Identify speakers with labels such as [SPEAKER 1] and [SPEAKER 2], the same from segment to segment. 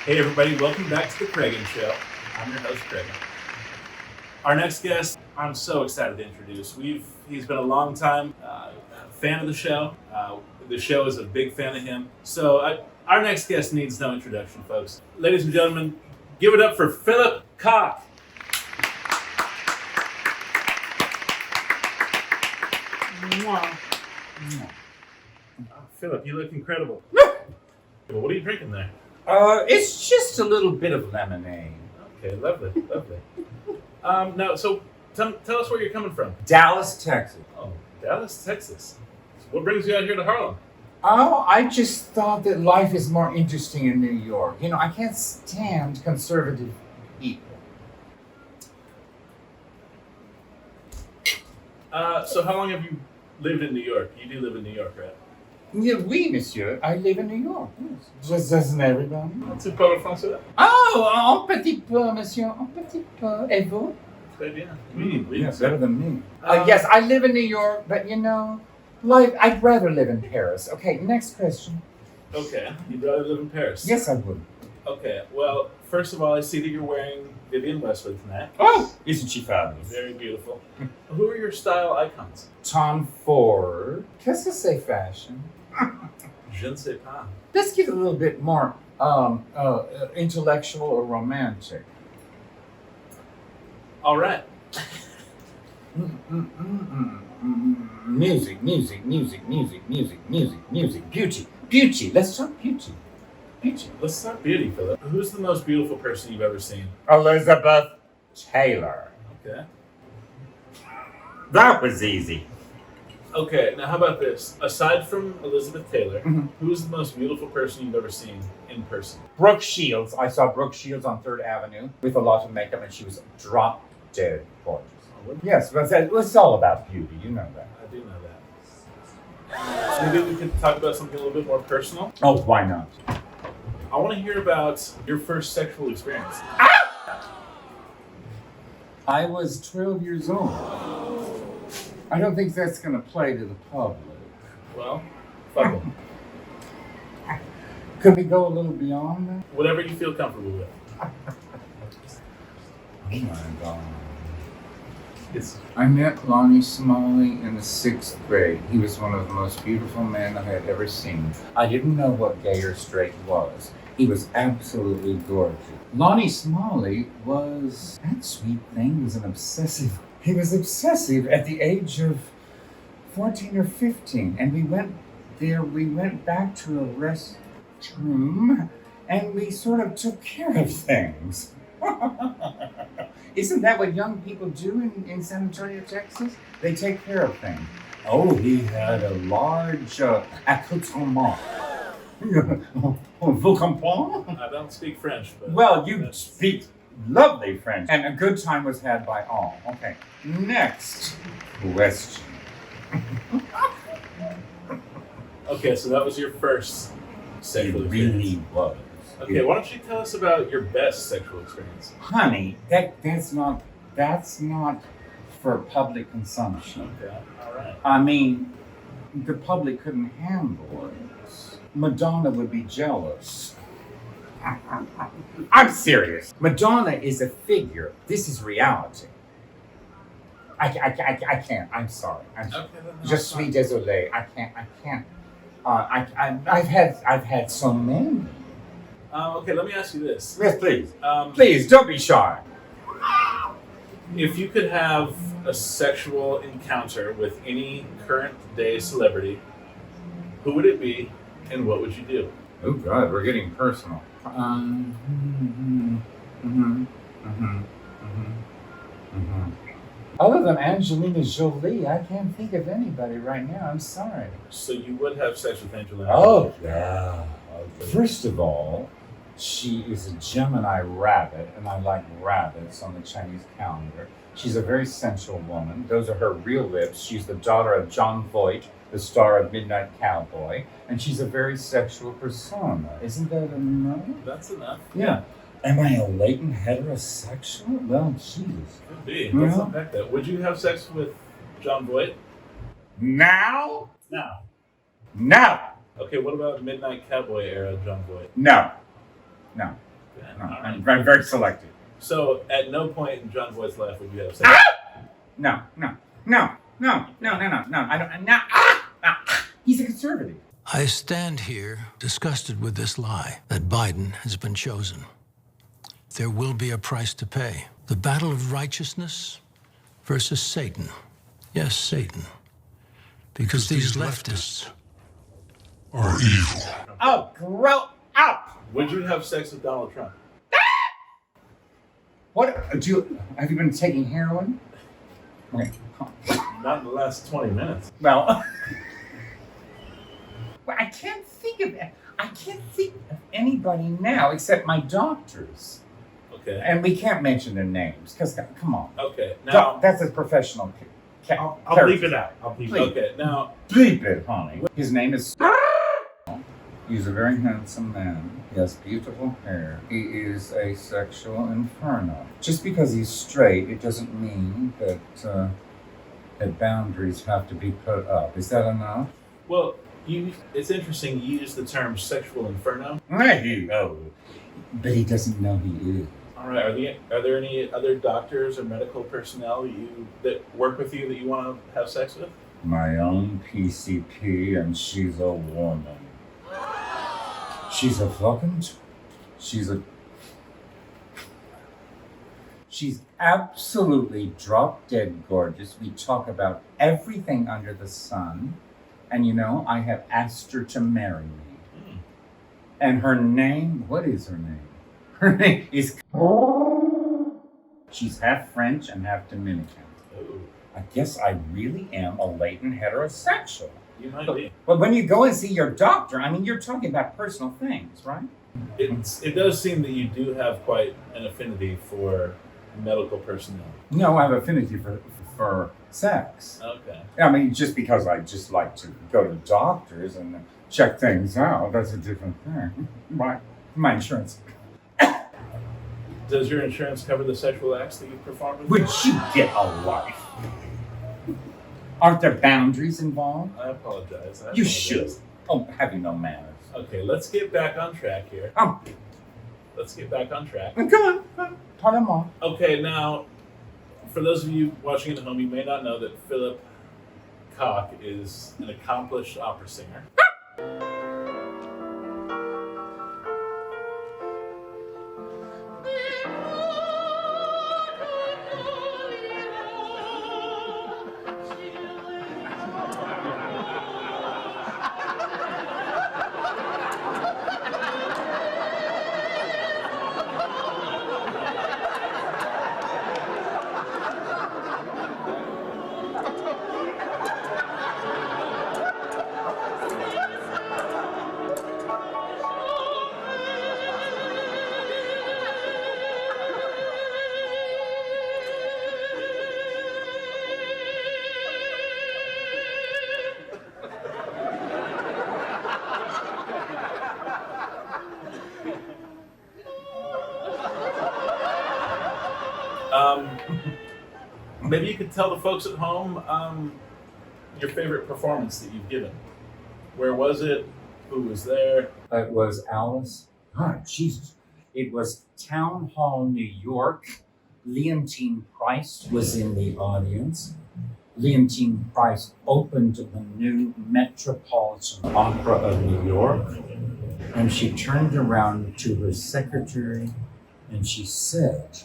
[SPEAKER 1] Hey everybody, welcome back to the Cregan Show. I'm your host, Cregan. Our next guest, I'm so excited to introduce. He's been a long time fan of the show. The show is a big fan of him. Our next guest needs no introduction, folks. Ladies and gentlemen, give it up for Philip Koch.
[SPEAKER 2] Mwah.
[SPEAKER 1] Philip, you look incredible. What are you drinking there?
[SPEAKER 2] It's just a little bit of lemonade.
[SPEAKER 1] Okay, lovely, lovely. Tell us where you're coming from.
[SPEAKER 2] Dallas, Texas.
[SPEAKER 1] Oh, Dallas, Texas. What brings you out here to Harlem?
[SPEAKER 2] Oh, I just thought that life is more interesting in New York. You know, I can't stand conservative people.
[SPEAKER 1] So how long have you lived in New York? You do live in New York, right?
[SPEAKER 2] Yeah, oui, monsieur. I live in New York. Yes. Just doesn't everybody?
[SPEAKER 1] Tu parles français?
[SPEAKER 2] Oh, un petit peu, monsieur. Un petit peu. Et vous?
[SPEAKER 1] Très bien. Oui, oui.
[SPEAKER 2] Yeah, better than me. Yes, I live in New York, but you know, life, I'd rather live in Paris. Okay, next question.
[SPEAKER 1] Okay, you'd rather live in Paris?
[SPEAKER 2] Yes, I would.
[SPEAKER 1] Okay, well, first of all, I see that you're wearing Vivienne Westwood tonight.
[SPEAKER 2] Oh, isn't she fabulous?
[SPEAKER 1] Very beautiful. Who are your style icons?
[SPEAKER 2] Tom Ford. Qu'est-ce que c'est fashion?
[SPEAKER 1] Je ne sais pas.
[SPEAKER 2] Let's get a little bit more intellectual or romantic.
[SPEAKER 1] All right.
[SPEAKER 2] Music, music, music, music, music, music, music, beauty, beauty. Let's talk beauty. Beauty.
[SPEAKER 1] Let's talk beauty, Philip. Who's the most beautiful person you've ever seen?
[SPEAKER 2] Elizabeth Taylor.
[SPEAKER 1] Okay.
[SPEAKER 2] That was easy.
[SPEAKER 1] Okay, now how about this? Aside from Elizabeth Taylor,
[SPEAKER 2] Mhm.
[SPEAKER 1] who's the most beautiful person you've ever seen in person?
[SPEAKER 2] Brooke Shields. I saw Brooke Shields on 3rd Avenue with a lot of makeup, and she was drop dead gorgeous. Yes, but it's all about beauty. You know that.
[SPEAKER 1] I do know that. Maybe we could talk about something a little bit more personal.
[SPEAKER 2] Oh, why not?
[SPEAKER 1] I want to hear about your first sexual experience.
[SPEAKER 2] I was 12 years old. I don't think that's going to play to the public.
[SPEAKER 1] Well, fuck it.
[SPEAKER 2] Could we go a little beyond that?
[SPEAKER 1] Whatever you feel comfortable with.
[SPEAKER 2] Oh my God.
[SPEAKER 1] It's
[SPEAKER 2] I met Lonnie Smalley in the 6th grade. He was one of the most beautiful men I had ever seen. I didn't know what gay or straight was. He was absolutely gorgeous. Lonnie Smalley was, that sweet thing was an obsessive. He was obsessive at the age of 14 or 15. And we went back to a restroom and we sort of took care of things. Isn't that what young people do in San Antonio, Texas? They take care of things. Oh, he had a large accoutrement. Vous comprenez?
[SPEAKER 1] I don't speak French, but
[SPEAKER 2] Well, you speak lovely French. And a good time was had by all. Okay, next question.
[SPEAKER 1] Okay, so that was your first
[SPEAKER 2] It
[SPEAKER 1] sexual experience.
[SPEAKER 2] really was.
[SPEAKER 1] Okay, why don't you tell us about your best sexual experience?
[SPEAKER 2] Honey, that's not for public consumption.
[SPEAKER 1] Okay, all right.
[SPEAKER 2] I mean, the public couldn't handle it. Madonna would be jealous. I'm serious. Madonna is a figure. This is reality. I can't. I'm sorry.
[SPEAKER 1] Okay, then
[SPEAKER 2] Je
[SPEAKER 1] that's
[SPEAKER 2] suis
[SPEAKER 1] fine.
[SPEAKER 2] désolé. I can't. I've had so many.
[SPEAKER 1] Okay, let me ask you this.
[SPEAKER 2] Yes, please.
[SPEAKER 1] Um,
[SPEAKER 2] Please don't be shy.
[SPEAKER 1] If you could have a sexual encounter with any current day celebrity, who would it be and what would you do?
[SPEAKER 2] Oh God, we're getting personal. Other than Angelina Jolie, I can't think of anybody right now. I'm sorry.
[SPEAKER 1] So you would have sex with Angelina?
[SPEAKER 2] Oh yeah. First of all, she is a Gemini rabbit, and I like rabbits on the Chinese calendar. She's a very sensual woman. Those are her real lips. She's the daughter of John Voight, the star of Midnight Cowboy, and she's a very sexual persona. Isn't that enough?
[SPEAKER 1] That's enough.
[SPEAKER 2] Yeah. Am I a latent heterosexual? Well, Jesus.
[SPEAKER 1] Could be.
[SPEAKER 2] Yeah.
[SPEAKER 1] Let's unpack that. Would you have sex with John Voight?
[SPEAKER 2] Now?
[SPEAKER 1] No.
[SPEAKER 2] No.
[SPEAKER 1] Okay, what about Midnight Cowboy era John Voight?
[SPEAKER 2] No. No.
[SPEAKER 1] Okay.
[SPEAKER 2] No,
[SPEAKER 1] All right.
[SPEAKER 2] I'm very selective.
[SPEAKER 1] So, at no point in John Boyd's life would you have sex?
[SPEAKER 2] No. I don't. No. He's a conservative.
[SPEAKER 3] I stand here disgusted with this lie that Biden has been chosen. There will be a price to pay. The battle of righteousness versus Satan. Yes, Satan. Because these leftists
[SPEAKER 4] are evil.
[SPEAKER 2] Oh, grow up!
[SPEAKER 1] Would you have sex with Donald Trump?
[SPEAKER 2] What? Have you been taking heroin? Okay.
[SPEAKER 1] Not in the last 20 minutes.
[SPEAKER 2] Well, I can't think of anybody now except my doctors.
[SPEAKER 1] Okay.
[SPEAKER 2] And we can't mention their names because, come on.
[SPEAKER 1] Okay. Now,
[SPEAKER 2] That's a professional.
[SPEAKER 1] I'll bleep it out.
[SPEAKER 2] Bleep.
[SPEAKER 1] Okay. Now,
[SPEAKER 2] Bleep it, honey. His name is. He's a very handsome man. He has beautiful hair. He is a sexual inferno. Just because he's straight, it doesn't mean that boundaries have to be put up. Is that enough?
[SPEAKER 1] well, it's interesting you use the term sexual inferno.
[SPEAKER 2] But he doesn't know he is.
[SPEAKER 1] All right. Are there any other doctors or medical personnel that work with you that you want to have sex with?
[SPEAKER 2] My own PCP, and she's a woman. She's absolutely drop dead gorgeous. We talk about everything under the sun. And I have asked her to marry me. And her name, what is her name? Her name is. She's half French and half Dominican.
[SPEAKER 1] Ooh,
[SPEAKER 2] I guess I really am a latent heterosexual.
[SPEAKER 1] you might be.
[SPEAKER 2] But when you go and see your doctor, you're talking about personal things, right?
[SPEAKER 1] It does seem that you do have quite an affinity for medical personnel.
[SPEAKER 2] No, I have affinity for sex.
[SPEAKER 1] Okay.
[SPEAKER 2] Just because I just like to go to doctors and check things out, that's a different thing. My insurance.
[SPEAKER 1] Does your insurance cover the sexual acts that you perform with?
[SPEAKER 2] Would you get a life? Aren't there boundaries involved?
[SPEAKER 1] I apologize.
[SPEAKER 2] You should. Oh, having no manners.
[SPEAKER 1] Okay, let's get back on track here. Let's get back on track.
[SPEAKER 2] Come on. Put them on.
[SPEAKER 1] Okay, now, for those of you watching at home, you may not know that Philip Koch is an accomplished opera singer. Maybe you could tell the folks at home your favorite performance that you've given. Where was it? Who was there?
[SPEAKER 2] It was Alice. Oh, Jesus. It was Town Hall, New York. Leontine Price was in the audience. Leontine Price opened the new Metropolitan Opera of New York. And she turned around to her secretary and she said,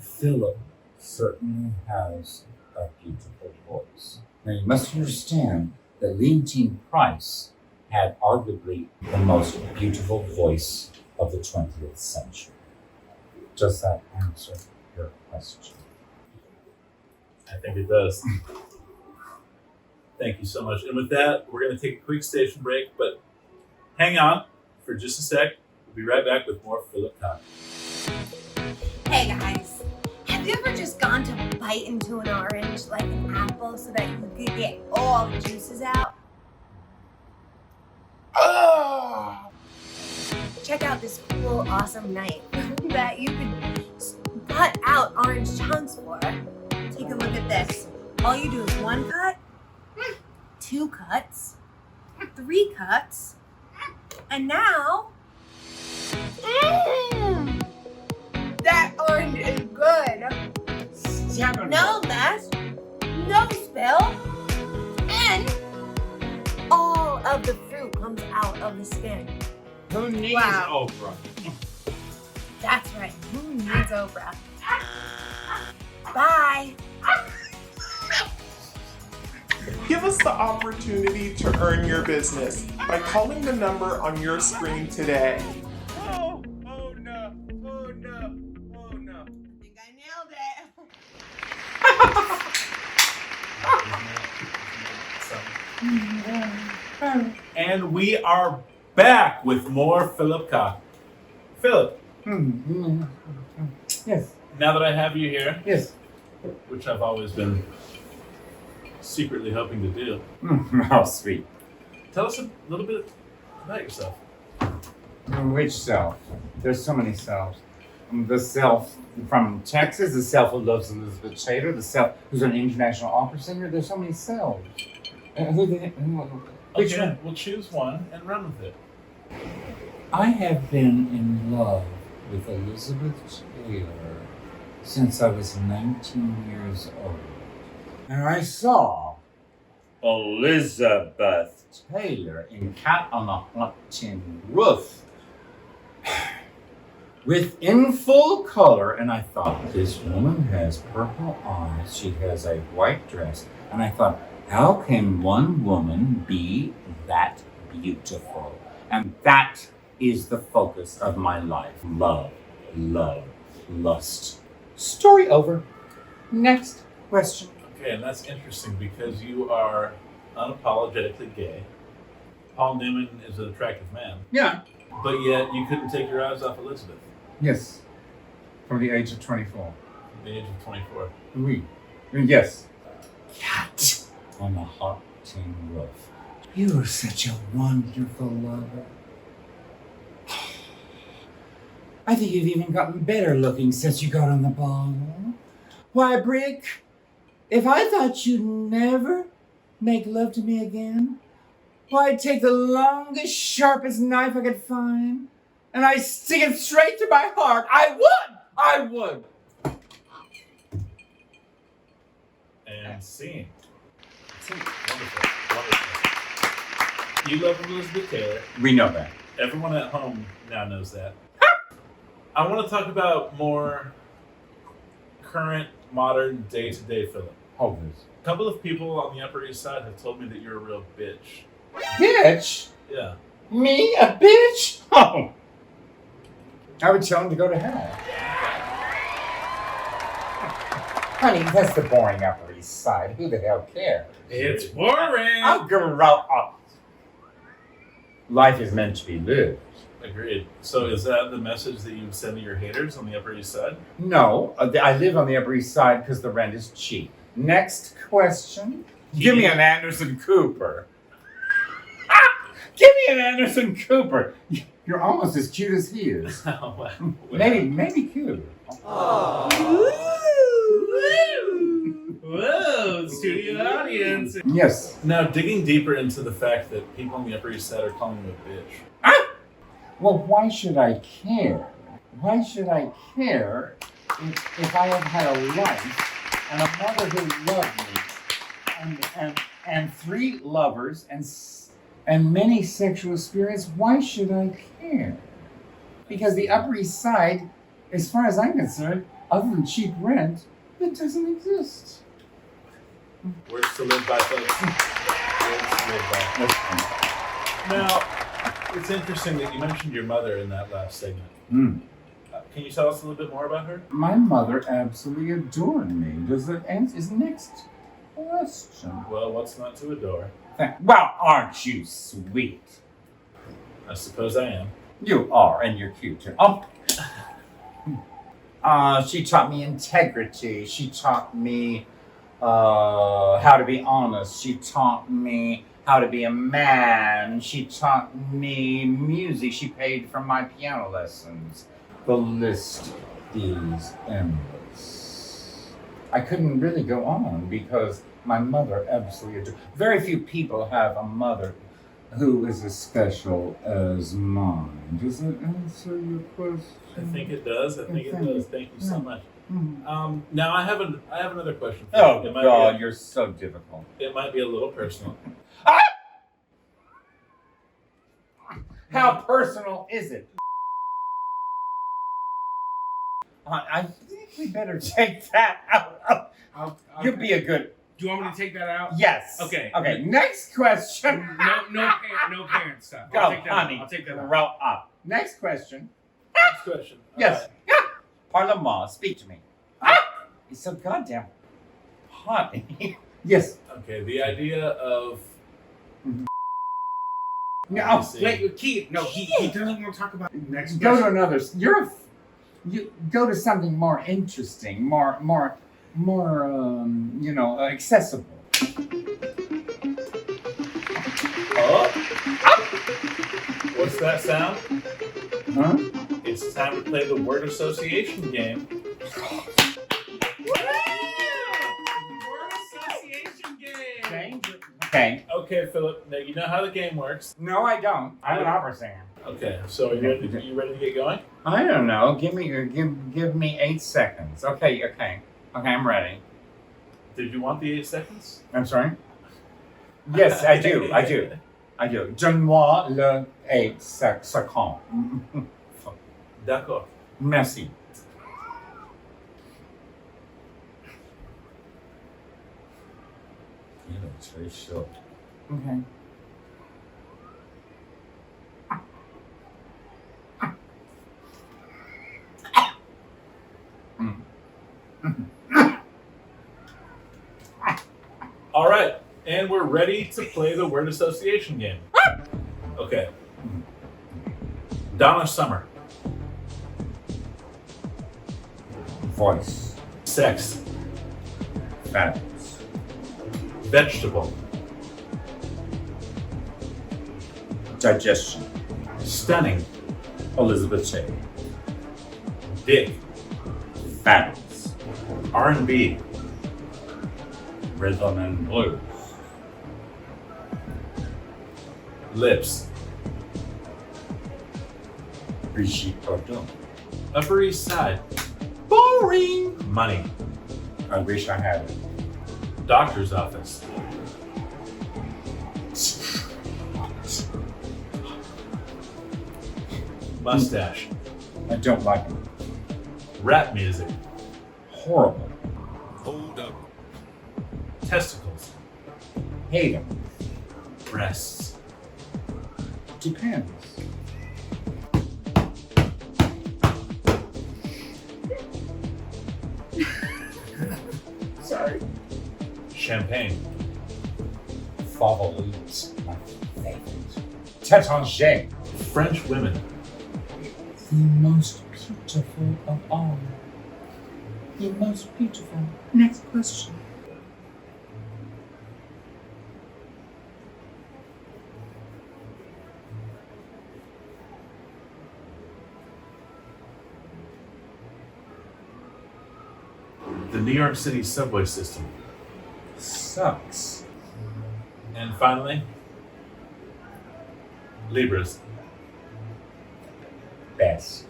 [SPEAKER 2] Philip certainly has a beautiful voice. Now you must understand that Leontine Price had arguably the most beautiful voice of the 20th century. Does that answer your question?
[SPEAKER 1] I think it does. Thank you so much. And with that, we're going to take a quick station break, but hang on for just a sec. We'll be right back with more Philip Koch.
[SPEAKER 5] Hey guys, have you ever just gone to bite into an orange like an apple so that you could get all the juices out? Oh! Check out this cool, awesome knife that you can cut out orange chunks for. Take a look at this. All you do is one cut, two cuts, three cuts, and now That orange is good. No mess, no spill, and all of the fruit comes out of the skin.
[SPEAKER 2] Who needs
[SPEAKER 5] Wow.
[SPEAKER 2] Oprah?
[SPEAKER 5] That's right. Who needs Oprah? Bye.
[SPEAKER 6] Give us the opportunity to earn your business by calling the number on your screen today.
[SPEAKER 2] Oh no. Oh no. Oh no.
[SPEAKER 5] I think I nailed it.
[SPEAKER 1] And we are back with more Philip Koch. Philip,
[SPEAKER 2] Yes.
[SPEAKER 1] now that I have you here,
[SPEAKER 2] Yes.
[SPEAKER 1] which I've always been secretly hoping to do,
[SPEAKER 2] Oh, sweet.
[SPEAKER 1] tell us a little bit about yourself.
[SPEAKER 2] Which self? There's so many selves. The self from Texas, the self who loves Elizabeth Taylor, the self who's an international opera singer. There's so many selves. Which
[SPEAKER 1] Okay,
[SPEAKER 2] one?
[SPEAKER 1] we'll choose one and run with it.
[SPEAKER 2] I have been in love with Elizabeth Taylor since I was 19 years old. And I saw Elizabeth Taylor in Cat on the Hot Tin Roof in full color, and I thought, this woman has purple eyes, she has a white dress, and I thought, how can one woman be that beautiful? And that is the focus of my life. Love, lust. Story over. Next question.
[SPEAKER 1] Okay, and that's interesting because you are unapologetically gay. Paul Newman is an attractive man,
[SPEAKER 2] Yeah.
[SPEAKER 1] but yet you couldn't take your eyes off Elizabeth
[SPEAKER 2] Yes. From the age of 24.
[SPEAKER 1] at the age of 24.
[SPEAKER 2] Oui. Yes. Cat on the hot tin roof. You are such a wonderful lover. I think you've even gotten better looking since you got on the bottle. Why, Brick, if I thought you'd never make love to me again, why, I'd take the longest, sharpest knife I could find, and I'd stick it straight to my heart. I would!
[SPEAKER 1] And scene. Wonderful. You love Elizabeth Taylor.
[SPEAKER 2] We know that.
[SPEAKER 1] Everyone at home now knows that. I want to talk about more current, modern, day-to-day Philip.
[SPEAKER 2] Hold this.
[SPEAKER 1] A couple of people on the Upper East Side have told me that you're a real bitch.
[SPEAKER 2] Bitch?
[SPEAKER 1] Yeah.
[SPEAKER 2] Me, a bitch? Oh. I would tell him to go to hell. Honey, that's the boring Upper East Side. Who the hell cares?
[SPEAKER 1] It's boring.
[SPEAKER 2] I'll grow up. Life is meant to be lived.
[SPEAKER 1] Agreed. So is that the message that you send to your haters on the Upper East Side?
[SPEAKER 2] No, I live on the Upper East Side because the rent is cheap. Next question. Give me an Anderson Cooper. Give me an Anderson Cooper. You're almost as cute as he is.
[SPEAKER 1] Oh, wow.
[SPEAKER 2] Maybe cute.
[SPEAKER 1] Whoa, studio audience.
[SPEAKER 2] Yes.
[SPEAKER 1] Now, digging deeper into the fact that people on the Upper East Side are calling you a bitch.
[SPEAKER 2] Well, why should I care? Why should I care if I have had a life and a mother who loved me and 3 lovers and many sexual experiences? Why should I care? Because the Upper East Side, as far as I'm concerned, other than cheap rent, it doesn't exist.
[SPEAKER 1] Words to live by, folks. Words to live by. Now, it's interesting that you mentioned your mother in that last segment. Can you tell us a little bit more about her?
[SPEAKER 2] My mother absolutely adored me. Does that answer? Is next question.
[SPEAKER 1] Well, what's not to adore?
[SPEAKER 2] Well, aren't you sweet?
[SPEAKER 1] I suppose I am.
[SPEAKER 2] You are, and you're cute too. She taught me integrity. She taught me how to be honest. She taught me how to be a man. She taught me music. She paid for my piano lessons. The list is endless. I couldn't really go on because my mother absolutely adored. Very few people have a mother who is as special as mine. Does that answer your question?
[SPEAKER 1] I think it does. I think it does. Thank you so much.
[SPEAKER 2] Mhm.
[SPEAKER 1] Now I have another question for you.
[SPEAKER 2] Oh,
[SPEAKER 1] It might
[SPEAKER 2] God,
[SPEAKER 1] be
[SPEAKER 2] you're so difficult.
[SPEAKER 1] it might be a little personal.
[SPEAKER 2] How personal is it? I think we better take that out. You'd be a good.
[SPEAKER 7] Do you want me to take that out?
[SPEAKER 2] Yes.
[SPEAKER 7] Okay.
[SPEAKER 2] Okay. Next question.
[SPEAKER 7] No parent stuff.
[SPEAKER 2] Go,
[SPEAKER 7] I'll take that
[SPEAKER 2] honey.
[SPEAKER 7] out. I'll take that out.
[SPEAKER 2] Roll up. Next question.
[SPEAKER 1] Next question.
[SPEAKER 2] Yes. Parlement, speak to me. It's so goddamn hot. Yes.
[SPEAKER 1] Okay. The idea of
[SPEAKER 2] No.
[SPEAKER 7] Wait, Keith. No, he doesn't want to talk about next
[SPEAKER 2] Go to
[SPEAKER 7] question.
[SPEAKER 2] another. You go to something more interesting, more accessible.
[SPEAKER 1] oh, what's that sound?
[SPEAKER 2] Huh?
[SPEAKER 1] It's time to play the word association game.
[SPEAKER 7] Word association game.
[SPEAKER 2] Okay.
[SPEAKER 1] Okay, Philip. Now you know how the game works.
[SPEAKER 2] No, I don't. I'm an opera singer.
[SPEAKER 1] Okay. So are you ready to get going?
[SPEAKER 2] I don't know. Give me 8 seconds. Okay. I'm ready.
[SPEAKER 1] Did you want the 8 seconds?
[SPEAKER 2] I'm sorry. Yes, I do. Donne-moi le 8 seconds.
[SPEAKER 1] D'accord.
[SPEAKER 2] Merci. It's very short. Okay.
[SPEAKER 1] All right, and we're ready to play the word association game. Okay. Donna Summer.
[SPEAKER 2] Voice.
[SPEAKER 1] Sex.
[SPEAKER 2] Fabulous.
[SPEAKER 1] Vegetable.
[SPEAKER 2] Digestion.
[SPEAKER 1] Stunning.
[SPEAKER 2] Elizabeth Shea.
[SPEAKER 1] Dick.
[SPEAKER 2] Fabulous.
[SPEAKER 1] R&B.
[SPEAKER 2] Rhythm and blues.
[SPEAKER 1] Lips.
[SPEAKER 2] Brigitte Bardot.
[SPEAKER 1] Upper East Side.
[SPEAKER 2] Boring.
[SPEAKER 1] Money.
[SPEAKER 2] I wish I had it.
[SPEAKER 1] Doctor's office. Mustache.
[SPEAKER 2] I don't like it.
[SPEAKER 1] Rap music.
[SPEAKER 2] Horrible.
[SPEAKER 4] Hold up.
[SPEAKER 1] Testicles.
[SPEAKER 2] Hate them.
[SPEAKER 1] Breasts.
[SPEAKER 2] Depends.
[SPEAKER 1] Sorry. Champagne.
[SPEAKER 2] Favorites. My favorite. Tétanger.
[SPEAKER 1] French women.
[SPEAKER 2] The most beautiful of all. The most beautiful. Next question.
[SPEAKER 1] The New York City subway system.
[SPEAKER 2] Sucks.
[SPEAKER 1] And finally, Libras.
[SPEAKER 2] Best.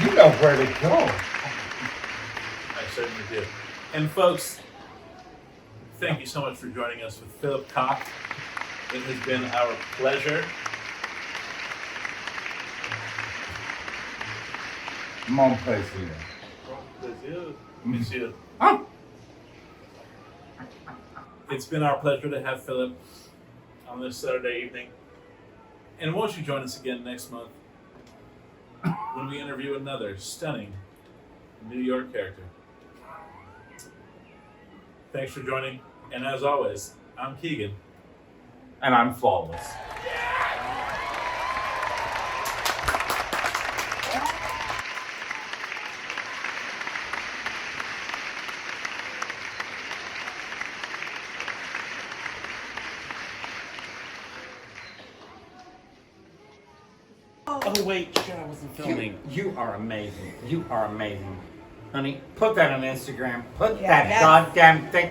[SPEAKER 2] You know where to go.
[SPEAKER 1] I certainly do. And folks, thank you so much for joining us with Philip Koch. It has been our pleasure.
[SPEAKER 2] Mon plaisir.
[SPEAKER 1] Monsieur.
[SPEAKER 2] Oh.
[SPEAKER 1] It's been our pleasure to have Philip on this Saturday evening. And won't you join us again next month when we interview another stunning New York character. Thanks for joining. And as always, I'm Keegan.
[SPEAKER 2] And I'm flawless.
[SPEAKER 7] Oh wait, shit, I wasn't filming.
[SPEAKER 2] You are amazing. You are amazing. Honey, put that on Instagram. Put
[SPEAKER 5] Yeah,
[SPEAKER 2] that
[SPEAKER 5] that's-
[SPEAKER 2] goddamn thing